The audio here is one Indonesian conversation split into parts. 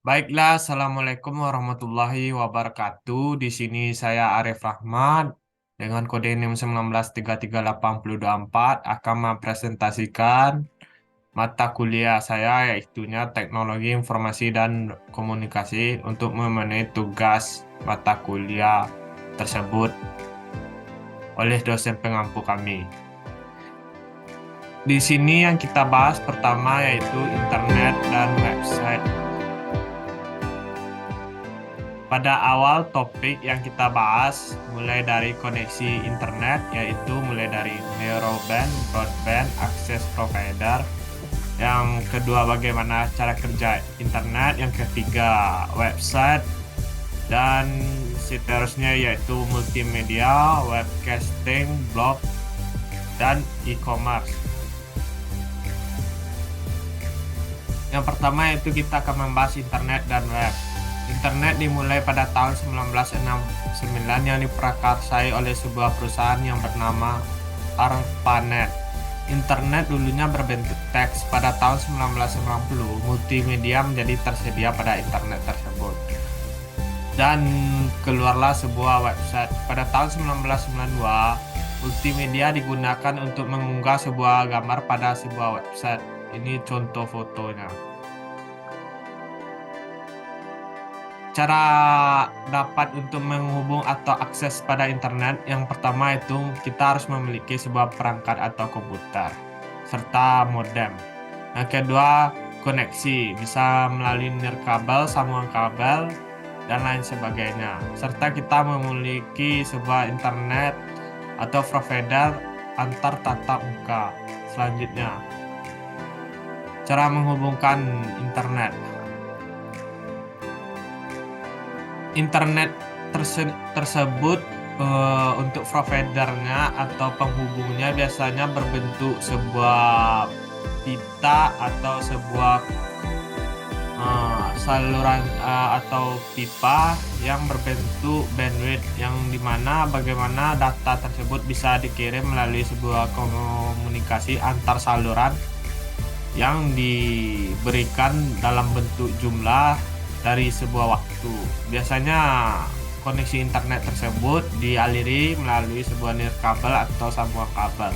Baiklah, Assalamualaikum warahmatullahi wabarakatuh. Di sini saya Arif Rahmat dengan kode NIM 193384 akan mempresentasikan mata kuliah saya yaitunya Teknologi Informasi dan Komunikasi untuk memenuhi tugas mata kuliah tersebut oleh dosen pengampu kami. Di sini yang kita bahas pertama yaitu internet dan website. Pada awal topik yang kita bahas mulai dari koneksi internet yaitu mulai dari narrowband, broadband, access provider. Yang kedua bagaimana cara kerja internet, yang ketiga website dan seterusnya yaitu multimedia, webcasting, blog dan e-commerce. Yang pertama yaitu kita akan membahas internet dan web. Internet dimulai pada tahun 1969 yang diprakarsai oleh sebuah perusahaan yang bernama ARPANET. Internet dulunya berbentuk teks. Pada tahun 1990, multimedia menjadi tersedia pada internet tersebut. Dan keluarlah sebuah website. Pada tahun 1992, multimedia digunakan untuk mengunggah sebuah gambar pada sebuah website. Ini contoh fotonya. Cara dapat untuk menghubung atau akses pada internet, yang pertama itu kita harus memiliki sebuah perangkat atau komputer serta modem. Yang kedua, koneksi bisa melalui nirkabel, sambungan kabel, dan lain sebagainya. Serta kita memiliki sebuah internet atau provider antar tatap muka. Selanjutnya, cara menghubungkan internet. Internet tersebut untuk providernya atau penghubungnya biasanya berbentuk sebuah pita atau sebuah saluran atau pipa yang berbentuk bandwidth, yang dimana bagaimana data tersebut bisa dikirim melalui sebuah komunikasi antar saluran yang diberikan dalam bentuk jumlah dari sebuah waktu. Biasanya koneksi internet tersebut dialiri melalui sebuah nirkabel atau sambungan kabel.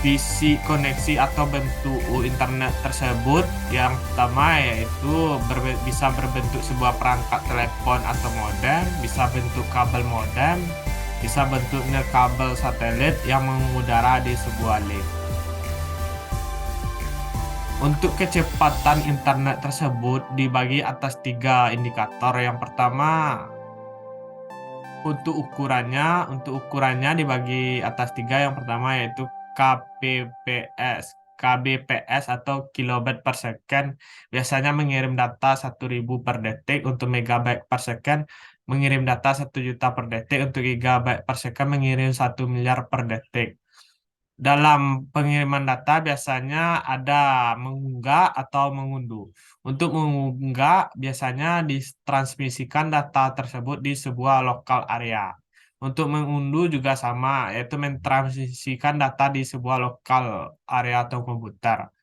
Visi koneksi atau bentuk internet tersebut yang pertama yaitu bisa berbentuk sebuah perangkat telepon atau modem, bisa bentuk kabel modem, bisa bentuk nirkabel satelit yang mengudara di sebuah link. Untuk kecepatan internet tersebut dibagi atas 3 indikator. Yang pertama, untuk ukurannya dibagi atas 3. Yang pertama yaitu KBPS atau kilobyte per second biasanya mengirim data 1000 per detik. Untuk megabyte per second mengirim data 1 juta per detik. Untuk gigabyte per second mengirim 1 miliar per detik. Dalam pengiriman data biasanya ada mengunggah atau mengunduh. Untuk mengunggah biasanya ditransmisikan data tersebut di sebuah lokal area. Untuk mengunduh juga sama, yaitu mentransmisikan data di sebuah lokal area atau komputer.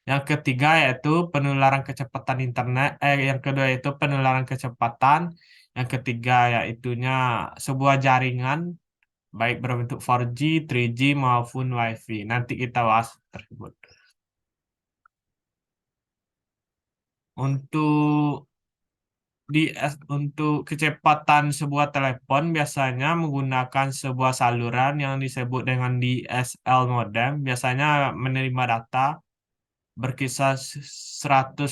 Yang ketiga yaitu penularan kecepatan internet. Yang kedua yaitu penularan kecepatan. Yang ketiga yaitunya sebuah jaringan baik berbentuk 4G, 3G maupun WiFi. Nanti kita bahas tersebut. Untuk untuk kecepatan sebuah telepon biasanya menggunakan sebuah saluran yang disebut dengan DSL modem. Biasanya menerima data berkisar 150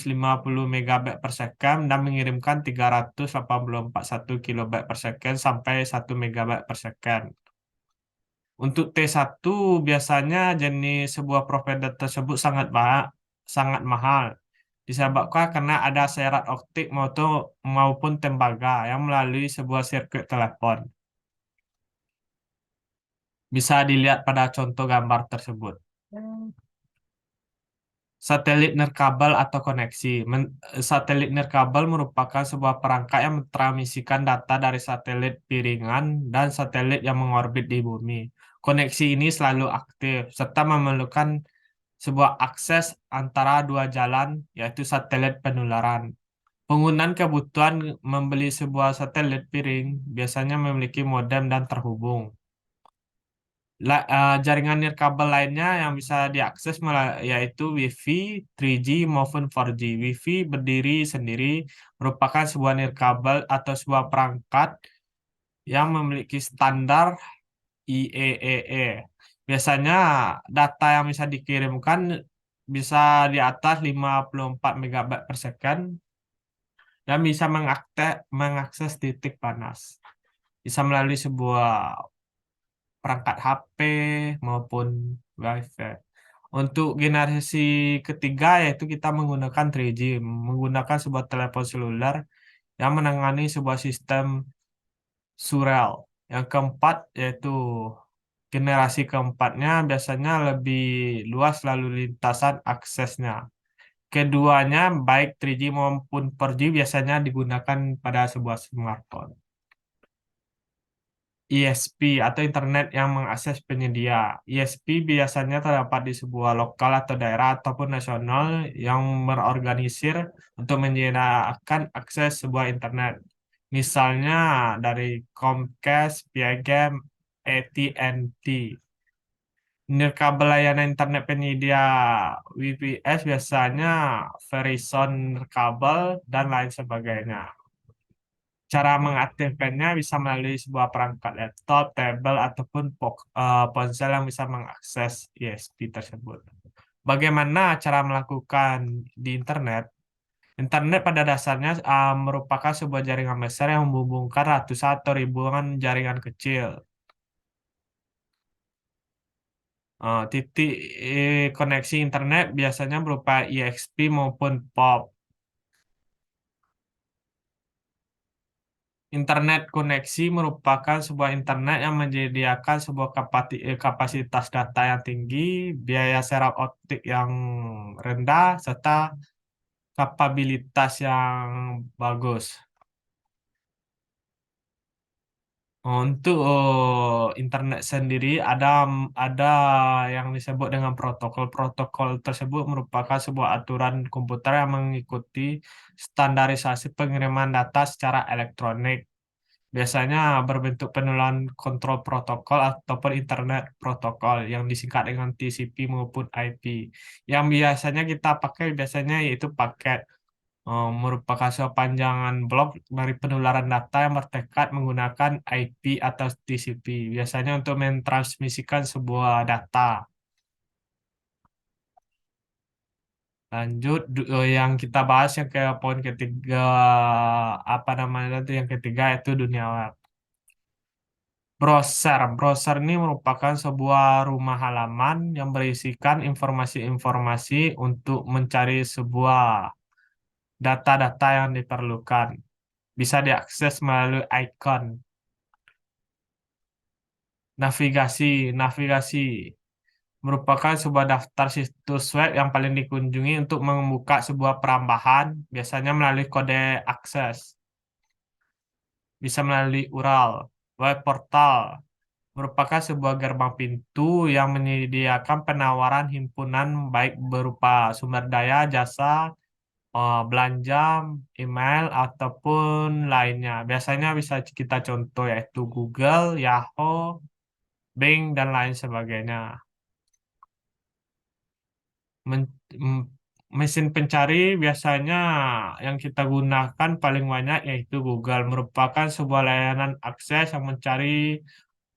megabyte per second dan mengirimkan 384 kilobyte per second sampai 1 megabyte per second. Untuk T1 biasanya jenis sebuah provider tersebut sangat mahal. Disebabkan karena ada serat optik maupun tembaga yang melalui sebuah sirkuit telepon. Bisa dilihat pada contoh gambar tersebut. Satelit nirkabel atau koneksi. Satelit nirkabel merupakan sebuah perangkat yang mentransmisikan data dari satelit piringan dan satelit yang mengorbit di bumi. Koneksi ini selalu aktif serta memerlukan sebuah akses antara dua jalan, yaitu satelit penularan. Penggunaan kebutuhan membeli sebuah satelit piring biasanya memiliki modem dan terhubung. Jaringan nirkabel lainnya yang bisa diakses yaitu Wi-Fi, 3G maupun 4G. Wi-Fi berdiri sendiri merupakan sebuah nirkabel atau sebuah perangkat yang memiliki standar IEEE. Biasanya data yang bisa dikirimkan bisa di atas 54 megabyte per second dan bisa mengakses titik panas. Bisa melalui sebuah perangkat HP maupun WiFi. Untuk generasi ketiga yaitu kita menggunakan 3G, menggunakan sebuah telepon seluler yang menangani sebuah sistem surel. Yang keempat yaitu generasi keempatnya biasanya lebih luas lalu lintasan aksesnya. Keduanya baik 3G maupun 4G biasanya digunakan pada sebuah smartphone. ISP atau internet yang mengakses penyedia. ISP biasanya terdapat di sebuah lokal atau daerah ataupun nasional yang berorganisir untuk menyediakan akses sebuah internet. Misalnya dari Comcast, Piagam, AT&T. Nirkabel layanan internet penyedia VPS biasanya Verizon kabel dan lain sebagainya. Cara mengaktifkannya bisa melalui sebuah perangkat laptop, tablet, ataupun ponsel yang bisa mengakses ISP tersebut. Bagaimana cara melakukan di internet? Internet pada dasarnya merupakan sebuah jaringan besar yang menghubungkan ratusan atau ribuan jaringan kecil. Titik koneksi internet biasanya berupa IXP maupun POP. Internet koneksi merupakan sebuah internet yang menyediakan sebuah kapasitas data yang tinggi, biaya serat optik yang rendah, serta kapabilitas yang bagus. Untuk internet sendiri ada yang disebut dengan protokol. Protokol tersebut merupakan sebuah aturan komputer yang mengikuti standarisasi pengiriman data secara elektronik. Biasanya berbentuk penurunan kontrol protokol ataupun internet protokol yang disingkat dengan TCP maupun IP. Yang biasanya kita pakai biasanya yaitu paket merupakan sebuah panjangan blok dari penularan data yang bertekad menggunakan IP atau TCP. Biasanya untuk mentransmisikan sebuah data. Lanjut yang kita bahas yang ke poin ketiga apa namanya itu yang ketiga itu dunia web. Browser. Browser ini merupakan sebuah rumah halaman yang berisikan informasi-informasi untuk mencari sebuah data-data yang diperlukan. Bisa diakses melalui icon. Navigasi. Navigasi merupakan sebuah daftar situs web yang paling dikunjungi untuk membuka sebuah perambahan, biasanya melalui kode akses. Bisa melalui URL. Web portal merupakan sebuah gerbang pintu yang menyediakan penawaran himpunan baik berupa sumber daya, jasa, belanja, email, ataupun lainnya. Biasanya bisa kita contoh yaitu Google, Yahoo, Bing, dan lain sebagainya. Men- m- Mesin pencari biasanya yang kita gunakan paling banyak yaitu Google merupakan sebuah layanan akses yang mencari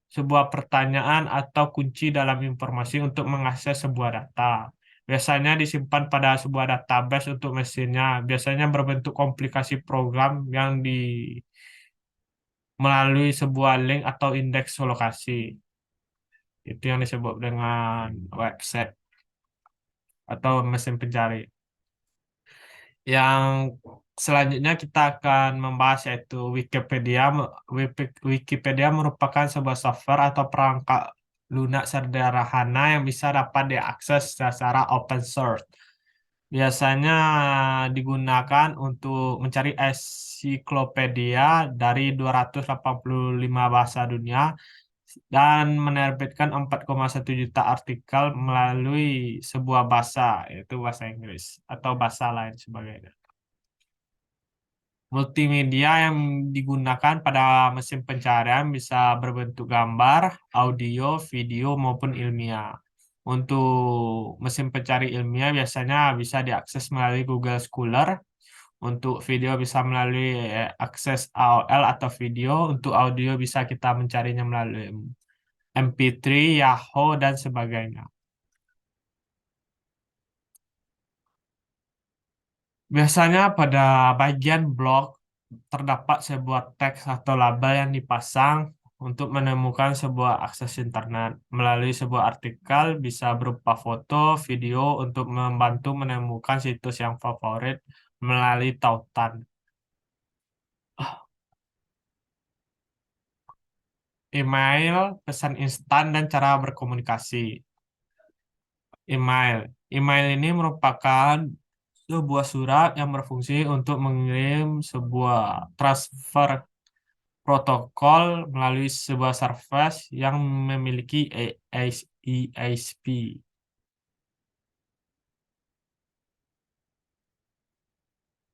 sebuah pertanyaan atau kunci dalam informasi untuk mengakses sebuah data. Biasanya disimpan pada sebuah database untuk mesinnya. Biasanya berbentuk komplikasi program yang melalui sebuah link atau indeks lokasi. Itu yang disebut dengan website atau mesin pencari. Yang selanjutnya kita akan membahas yaitu Wikipedia. Wikipedia merupakan sebuah software atau perangkat lunak sederhana yang bisa dapat diakses secara open source. Biasanya digunakan untuk mencari ensiklopedia dari 285 bahasa dunia dan menerbitkan 4,1 juta artikel melalui sebuah bahasa, yaitu bahasa Inggris atau bahasa lain sebagainya. Multimedia yang digunakan pada mesin pencarian bisa berbentuk gambar, audio, video, maupun ilmiah. Untuk mesin pencari ilmiah biasanya bisa diakses melalui Google Scholar. Untuk video bisa melalui akses AOL atau video. Untuk audio bisa kita mencarinya melalui MP3, Yahoo, dan sebagainya. Biasanya pada bagian blog terdapat sebuah teks atau label yang dipasang untuk menemukan sebuah akses internet. Melalui sebuah artikel bisa berupa foto, video untuk membantu menemukan situs yang favorit melalui tautan. Email, pesan instan, dan cara berkomunikasi. Email. Email ini merupakan sebuah surat yang berfungsi untuk mengirim sebuah transfer protokol melalui sebuah service yang memiliki EISP.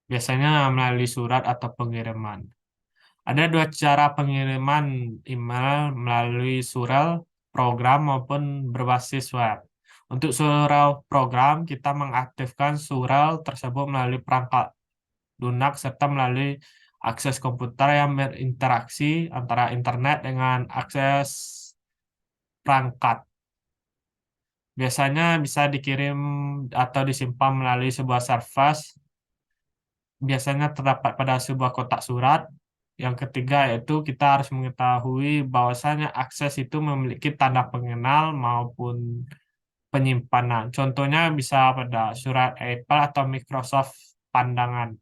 Biasanya melalui surat atau pengiriman. Ada dua cara pengiriman email melalui surel program maupun berbasis web. Untuk surel program, kita mengaktifkan surel tersebut melalui perangkat lunak serta melalui akses komputer yang berinteraksi antara internet dengan akses perangkat. Biasanya bisa dikirim atau disimpan melalui sebuah service. Biasanya terdapat pada sebuah kotak surat. Yang ketiga yaitu kita harus mengetahui bahwasanya akses itu memiliki tanda pengenal maupun penyimpanan. Contohnya bisa pada surat Apple atau Microsoft Pandangan.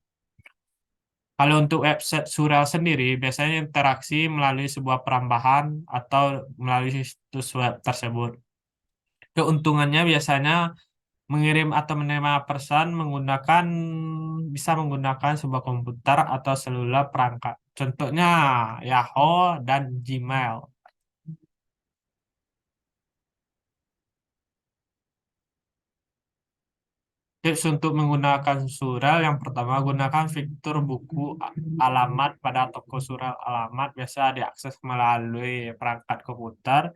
Kalau untuk website Surel sendiri, biasanya interaksi melalui sebuah perambahan atau melalui situs web tersebut. Keuntungannya biasanya mengirim atau menerima pesan bisa menggunakan sebuah komputer atau seluler perangkat. Contohnya Yahoo dan Gmail. Tips untuk menggunakan surel yang pertama gunakan fitur buku alamat pada toko surel alamat biasa diakses melalui perangkat komputer.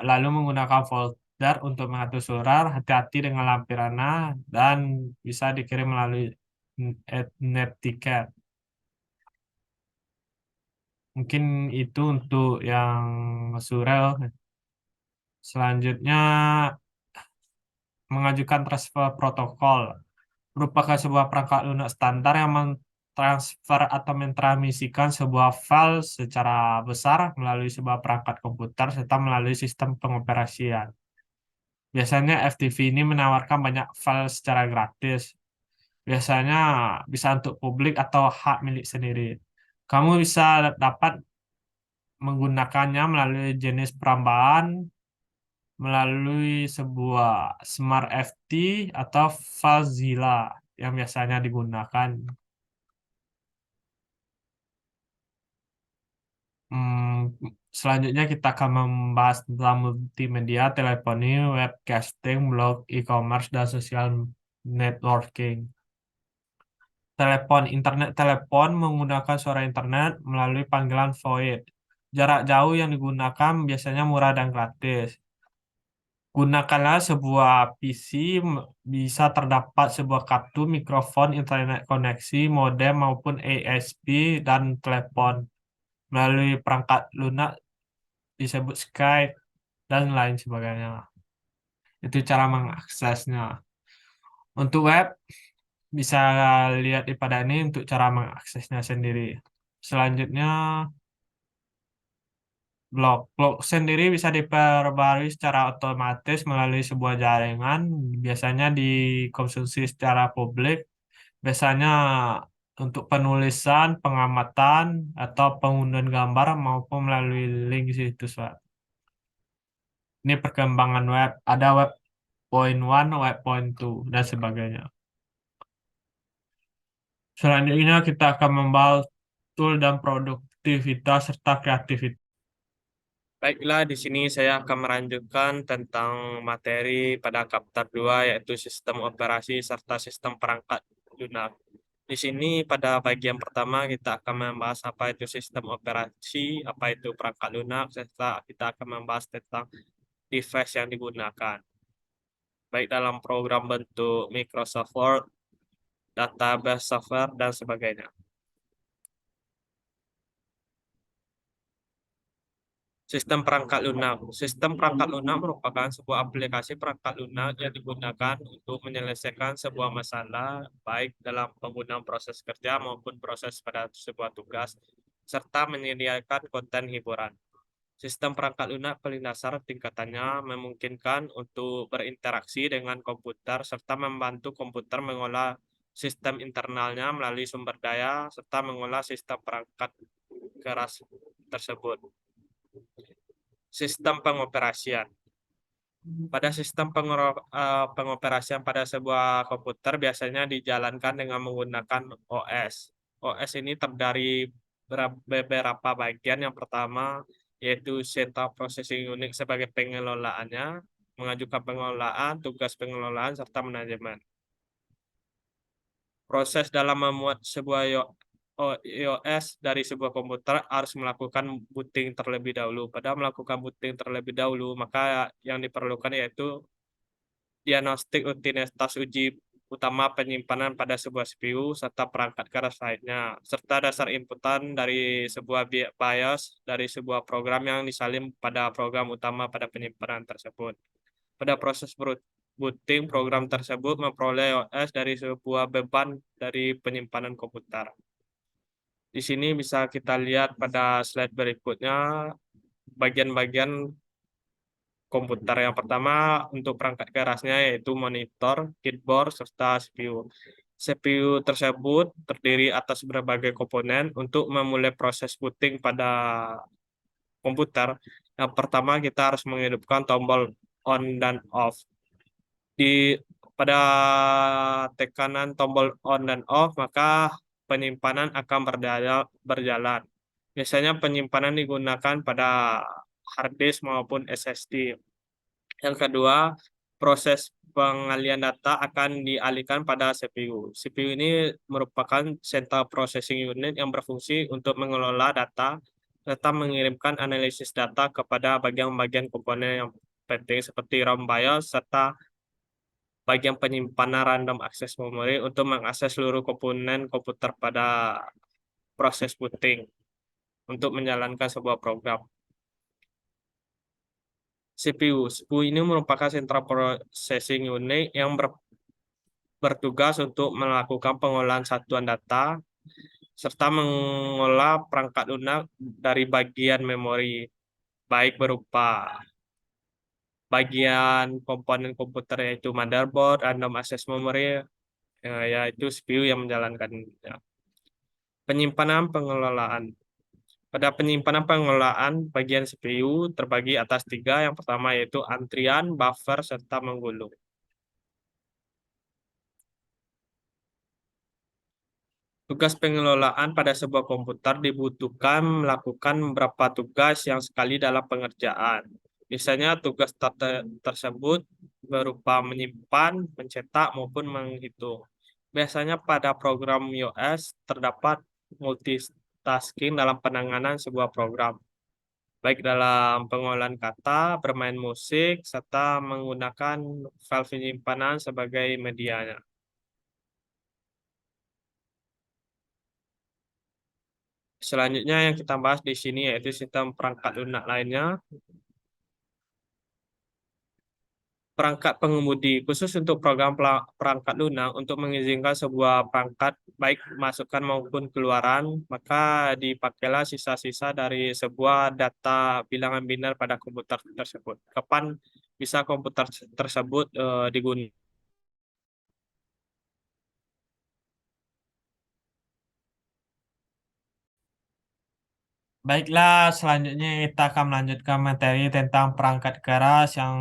Lalu menggunakan folder untuk mengatur surat. Hati-hati dengan lampiran dan bisa dikirim melalui Netiquette. Mungkin itu untuk yang surel. Selanjutnya, mengajukan transfer protokol. Merupakan sebuah perangkat lunak standar yang mentransfer atau mentransmisikan sebuah file secara besar melalui sebuah perangkat komputer serta melalui sistem pengoperasian. Biasanya FTP ini menawarkan banyak file secara gratis. Biasanya bisa untuk publik atau hak milik sendiri. Kamu bisa dapat menggunakannya melalui jenis perambahan melalui sebuah Smart FT atau FileZilla yang biasanya digunakan. Hmm, Selanjutnya kita akan membahas tentang multimedia, teleponi, webcasting, blog, e-commerce, dan social networking. Internet telepon menggunakan suara internet melalui panggilan void. Jarak jauh yang digunakan biasanya murah dan gratis. Gunakanlah sebuah PC, bisa terdapat sebuah kartu, mikrofon, internet koneksi, modem maupun ASP dan telepon. Melalui perangkat lunak disebut Skype dan lain sebagainya. Itu cara mengaksesnya. Untuk web, bisa lihat di pada ini untuk cara mengaksesnya sendiri. Selanjutnya, blog. Blog sendiri bisa diperbarui secara otomatis melalui sebuah jaringan, biasanya dikonsumsi secara publik, biasanya untuk penulisan, pengamatan, atau pengunduhan gambar maupun melalui link situs web. Ini perkembangan web, ada web point one, web point two, dan sebagainya. Selanjutnya kita akan membahas tool dan produktivitas serta kreativitas. Baiklah, di sini saya akan melanjutkan tentang materi pada chapter 2 yaitu sistem operasi serta sistem perangkat lunak. Di sini pada bagian pertama kita akan membahas apa itu sistem operasi, apa itu perangkat lunak, serta kita akan membahas tentang device yang digunakan, baik dalam program bentuk Microsoft Word, database software, dan sebagainya. Sistem perangkat lunak. Sistem perangkat lunak merupakan sebuah aplikasi perangkat lunak yang digunakan untuk menyelesaikan sebuah masalah, baik dalam penggunaan proses kerja maupun proses pada sebuah tugas, serta menyediakan konten hiburan. Sistem perangkat lunak paling dasar tingkatannya memungkinkan untuk berinteraksi dengan komputer serta membantu komputer mengolah sistem internalnya melalui sumber daya serta mengolah sistem perangkat keras tersebut. Sistem pengoperasian. Pada sistem pengoperasian pada sebuah komputer biasanya dijalankan dengan menggunakan OS. OS ini terdiri beberapa bagian. Yang pertama yaitu Central Processing Unit sebagai pengelolaannya, mengajukan pengelolaan, tugas pengelolaan, serta manajemen. Proses dalam membuat sebuah iOS dari sebuah komputer harus melakukan booting terlebih dahulu. Pada melakukan booting terlebih dahulu, maka yang diperlukan yaitu diagnostik rutinitas uji utama penyimpanan pada sebuah CPU serta perangkat keras lainnya, serta dasar inputan dari sebuah BIOS dari sebuah program yang disalin pada program utama pada penyimpanan tersebut. Pada proses booting, program tersebut memperoleh OS dari sebuah beban dari penyimpanan komputer. Di sini bisa kita lihat pada slide berikutnya bagian-bagian komputer. Yang pertama untuk perangkat kerasnya yaitu monitor, keyboard, serta CPU. CPU tersebut terdiri atas berbagai komponen untuk memulai proses booting pada komputer. Yang pertama kita harus menghidupkan tombol on dan off. Di pada tekanan tombol on dan off, maka penyimpanan akan berjalan. Biasanya penyimpanan digunakan pada hard disk maupun SSD. Yang kedua, proses pengalian data akan dialihkan pada CPU. CPU ini merupakan Central Processing Unit yang berfungsi untuk mengelola data serta mengirimkan analisis data kepada bagian-bagian komponen yang penting seperti RAM BIOS serta bagian penyimpanan random access memory untuk mengakses seluruh komponen komputer pada proses booting untuk menjalankan sebuah program. CPU. CPU ini merupakan Central Processing Unit yang bertugas untuk melakukan pengolahan satuan data serta mengolah perangkat lunak dari bagian memori, baik berupa bagian komponen komputer yaitu motherboard, random access memory, yaitu CPU yang menjalankan. Penyimpanan pengelolaan. Pada penyimpanan pengelolaan, bagian CPU terbagi atas tiga. Yang pertama yaitu antrian, buffer, serta menggulung. Tugas pengelolaan pada sebuah komputer dibutuhkan melakukan beberapa tugas yang sekali dalam pengerjaan. Misalnya tugas tersebut berupa menyimpan, mencetak, maupun menghitung. Biasanya pada program iOS terdapat multitasking dalam penanganan sebuah program, baik dalam pengolahan kata, bermain musik, serta menggunakan file penyimpanan sebagai medianya. Selanjutnya yang kita bahas di sini yaitu sistem perangkat lunak lainnya. Perangkat pengemudi khusus untuk program perangkat lunak untuk mengizinkan sebuah perangkat baik masukkan maupun keluaran, maka dipakailah sisa-sisa dari sebuah data bilangan biner pada komputer tersebut. Kapan bisa komputer tersebut digunakan? Baiklah, selanjutnya kita akan melanjutkan materi tentang perangkat keras yang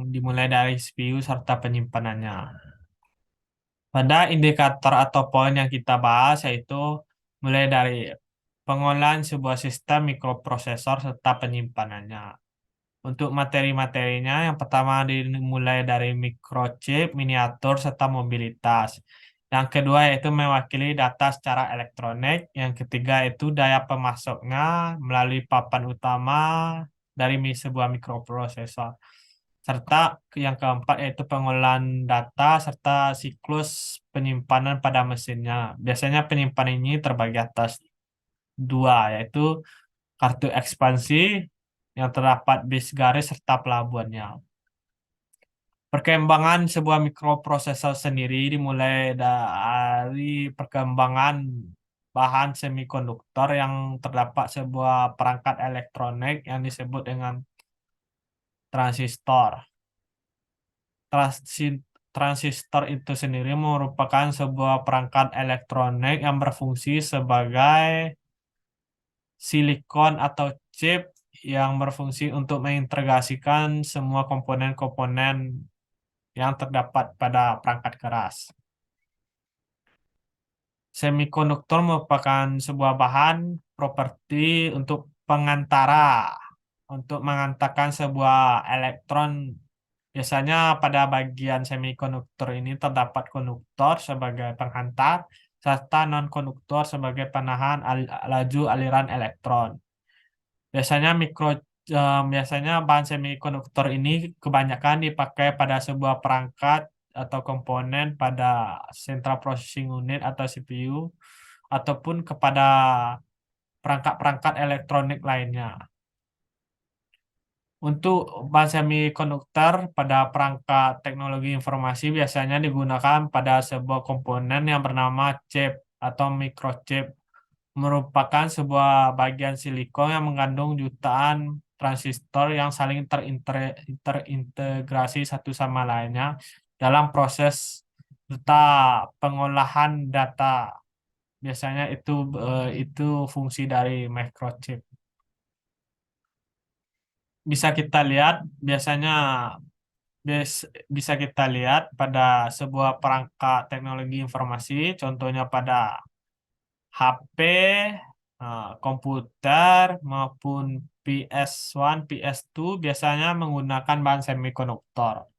dimulai dari CPU serta penyimpanannya. Pada indikator atau poin yang kita bahas yaitu mulai dari pengolahan sebuah sistem mikroprosesor serta penyimpanannya. Untuk materi-materinya, yang pertama dimulai dari microchip, miniatur, serta mobilitas. Yang kedua yaitu mewakili data secara elektronik. Yang ketiga itu daya pemasoknya melalui papan utama dari sebuah mikroprosesor. Serta yang keempat yaitu pengolahan data serta siklus penyimpanan pada mesinnya. Biasanya penyimpanan ini terbagi atas dua, yaitu kartu ekspansi yang terdapat base garis serta pelabuhannya. Perkembangan sebuah mikroprosesor sendiri dimulai dari perkembangan bahan semikonduktor yang terdapat sebuah perangkat elektronik yang disebut dengan transistor. Transi- Transistor itu sendiri merupakan sebuah perangkat elektronik yang berfungsi sebagai silikon atau chip yang berfungsi untuk mengintegrasikan semua komponen-komponen yang terdapat pada perangkat keras. Semikonduktor merupakan sebuah bahan properti untuk pengantara, untuk mengantarkan sebuah elektron. Biasanya pada bagian semikonduktor ini terdapat konduktor sebagai penghantar, serta non-konduktor sebagai penahan laju aliran elektron. Biasanya biasanya bahan semikonduktor ini kebanyakan dipakai pada sebuah perangkat atau komponen pada Central Processing Unit atau CPU ataupun kepada perangkat-perangkat elektronik lainnya. Untuk bahan semikonduktor pada perangkat teknologi informasi biasanya digunakan pada sebuah komponen yang bernama chip atau microchip, merupakan sebuah bagian silikon yang mengandung jutaan transistor yang saling terintegrasi satu sama lainnya dalam proses serta pengolahan data. Biasanya itu fungsi dari microchip. Bisa kita lihat biasanya bisa kita lihat pada sebuah perangkat teknologi informasi, contohnya pada HP, komputer maupun PS1, PS2 biasanya menggunakan bahan semikonduktor.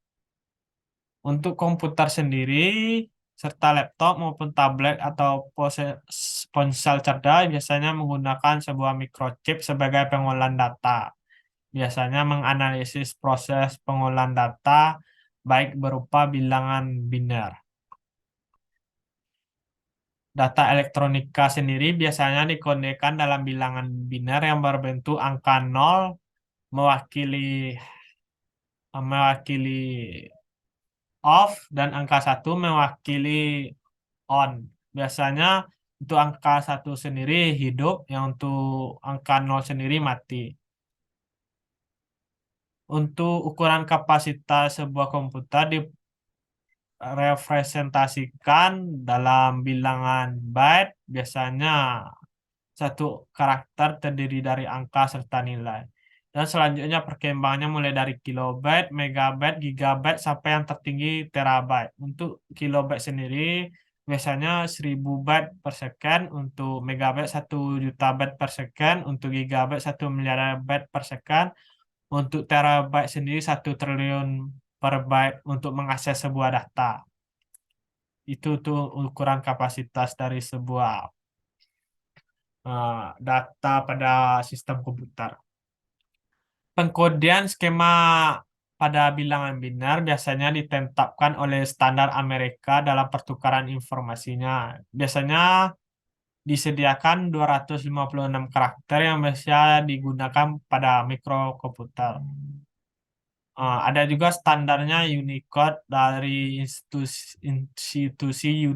Untuk komputer sendiri, serta laptop maupun tablet atau ponsel cerdas biasanya menggunakan sebuah microchip sebagai pengolahan data. Biasanya menganalisis proses pengolahan data baik berupa bilangan biner. Data elektronika sendiri biasanya dikodekan dalam bilangan biner yang berbentuk angka 0 mewakili mewakili off dan angka 1 mewakili on. Biasanya untuk angka 1 sendiri hidup, yang untuk angka 0 sendiri mati. Untuk ukuran kapasitas sebuah komputer direpresentasikan dalam bilangan byte. Biasanya satu karakter terdiri dari angka serta nilai. Dan selanjutnya perkembangannya mulai dari kilobyte, megabyte, gigabyte, sampai yang tertinggi terabyte. Untuk kilobyte sendiri biasanya 1000 byte per second, untuk megabyte 1 juta byte per second, untuk gigabyte 1 miliar byte per second, untuk terabyte sendiri 1 triliun per byte untuk mengakses sebuah data. Itu tuh ukuran kapasitas dari sebuah data pada sistem komputer. Pengkodean skema pada bilangan biner biasanya ditetapkan oleh standar Amerika dalam pertukaran informasinya. Biasanya disediakan 256 karakter yang biasa digunakan pada mikrokomputer. Ada juga standarnya Unicode dari institusi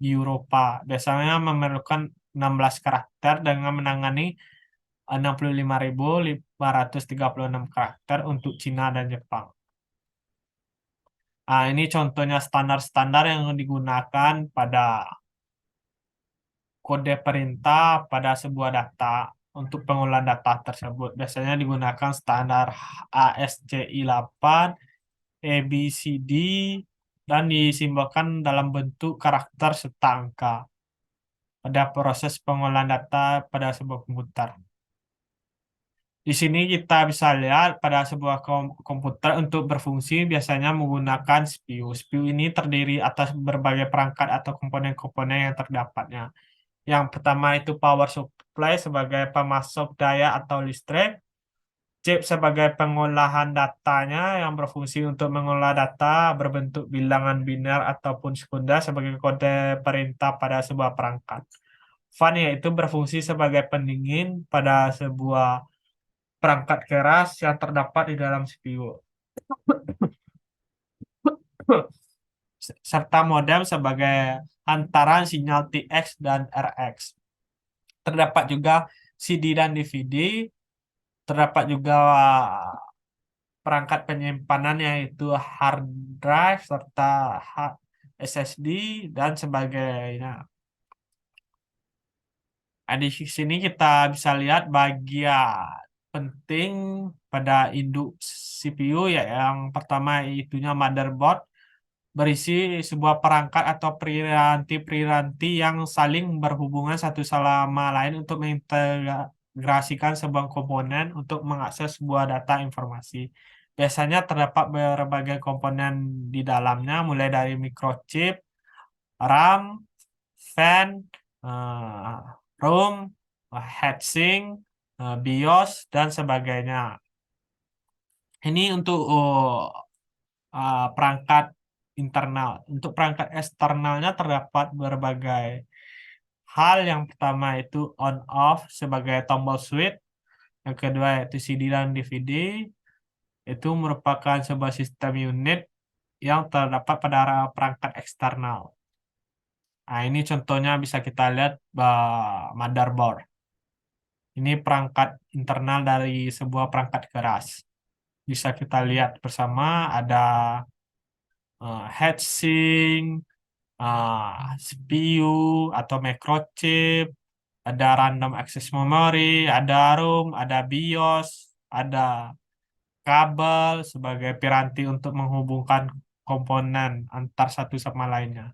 Eropa. Biasanya memerlukan 16 karakter dengan menangani 65.536 karakter untuk Cina dan Jepang. Ini contohnya standar-standar yang digunakan pada kode perintah pada sebuah data untuk pengolahan data tersebut. Biasanya digunakan standar ASCII 8, ABCD, dan disimbolkan dalam bentuk karakter serta angka. pada proses pengolahan data pada sebuah komputer. Di sini kita bisa lihat pada sebuah komputer untuk berfungsi biasanya menggunakan CPU. CPU ini terdiri atas berbagai perangkat atau komponen-komponen yang terdapatnya. Yang pertama itu power supply sebagai pemasok daya atau listrik, chip sebagai pengolahan datanya yang berfungsi untuk mengolah data berbentuk bilangan biner ataupun sekunder sebagai kode perintah pada sebuah perangkat. Fan yaitu berfungsi sebagai pendingin pada sebuah perangkat keras yang terdapat di dalam CPU, serta modem sebagai antaran sinyal TX dan RX. Terdapat juga CD dan DVD, terdapat juga perangkat penyimpanan yaitu hard drive serta SSD dan sebagainya. Nah, di sini kita bisa lihat bagian penting pada induk CPU ya, yang pertama itunya motherboard, berisi sebuah perangkat atau piranti-piranti yang saling berhubungan satu sama lain untuk mengintegrasikan sebuah komponen untuk mengakses sebuah data informasi. Biasanya terdapat berbagai komponen di dalamnya, mulai dari microchip, RAM, fan, eh, ROM, heatsink, BIOS, dan sebagainya. Ini untuk perangkat internal. Untuk perangkat eksternalnya terdapat berbagai hal. Yang pertama itu on off sebagai tombol switch. Yang kedua yaitu CD dan DVD. Itu merupakan sebuah sistem unit yang terdapat pada perangkat eksternal. Nah, ini contohnya bisa kita lihat motherboard. Ini perangkat internal dari sebuah perangkat keras. Bisa kita lihat bersama ada heatsink, CPU atau microchip, ada random access memory, ada ROM, ada BIOS, ada kabel sebagai piranti untuk menghubungkan komponen antar satu sama lainnya.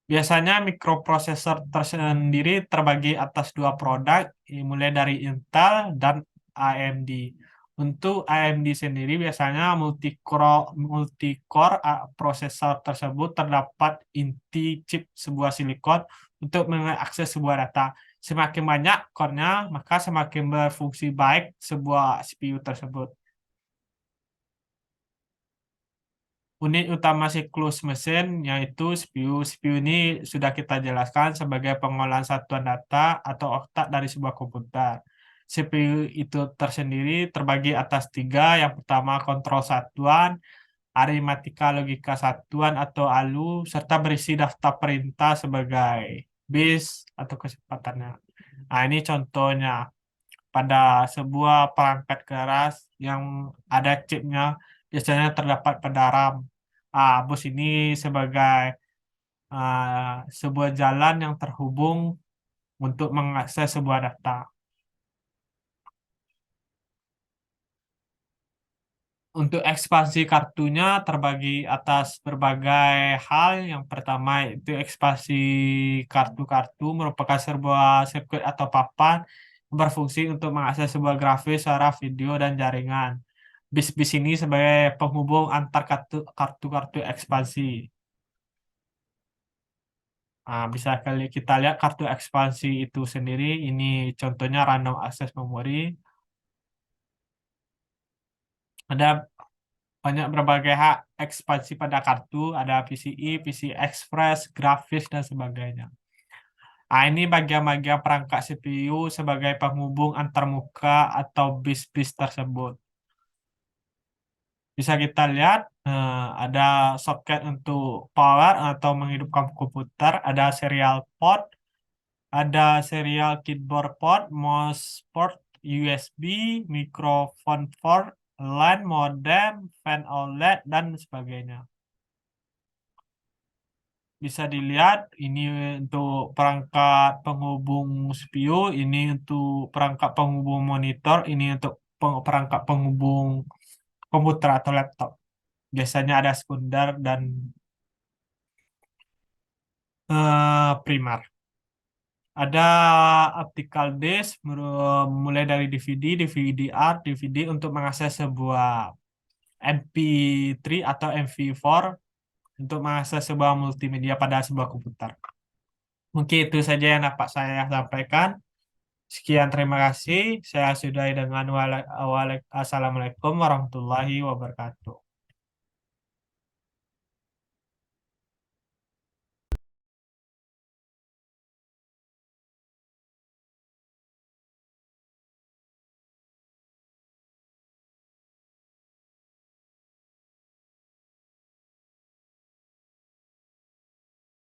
Biasanya mikroprosesor tersendiri terbagi atas dua produk, mulai dari Intel dan AMD. Untuk AMD sendiri biasanya multicore prosesor tersebut terdapat inti chip sebuah silikon untuk mengakses sebuah data. Semakin banyak core-nya, maka semakin berfungsi baik sebuah CPU tersebut. Unit utama siklus mesin yaitu CPU. CPU ini sudah kita jelaskan sebagai pengolahan satuan data atau oktak dari sebuah komputer. CPU itu tersendiri terbagi atas tiga. Yang pertama kontrol satuan, aritmatika logika satuan atau ALU, serta berisi daftar perintah sebagai base atau kecepatannya. Nah, ini contohnya pada sebuah perangkat keras yang ada chipnya biasanya terdapat pada RAM. Bus ini sebagai sebuah jalan yang terhubung untuk mengakses sebuah data. Untuk ekspansi kartunya terbagi atas berbagai hal. Yang pertama itu ekspansi kartu-kartu merupakan sebuah sirkuit atau papan yang berfungsi untuk mengakses sebuah grafis, suara, video, dan jaringan. Bis-bis ini sebagai penghubung antar kartu-kartu ekspansi. Bisa kali kita lihat kartu ekspansi itu sendiri. Ini contohnya random access memory. Ada banyak berbagai hak ekspansi pada kartu. Ada PCI, PCI Express, grafis, dan sebagainya. Ini bagian-bagian perangkat CPU sebagai penghubung antar muka atau bis-bis tersebut. Bisa kita lihat ada soket untuk power atau menghidupkan komputer, ada serial port, ada serial keyboard port, mouse port, USB, microphone port, LAN, modem, fan OLED, dan sebagainya. Bisa dilihat ini untuk perangkat penghubung CPU, ini untuk perangkat penghubung monitor, ini untuk perangkat penghubung komputer atau laptop. Biasanya ada sekunder dan primar. Ada optical disc mulai dari DVD, DVD-R, DVD untuk mengakses sebuah MP3 atau MP4 untuk mengakses sebuah multimedia pada sebuah komputer. Mungkin itu saja yang dapat saya sampaikan. Sekian, terima kasih. Saya sudahi dengan Assalamualaikum warahmatullahi wabarakatuh.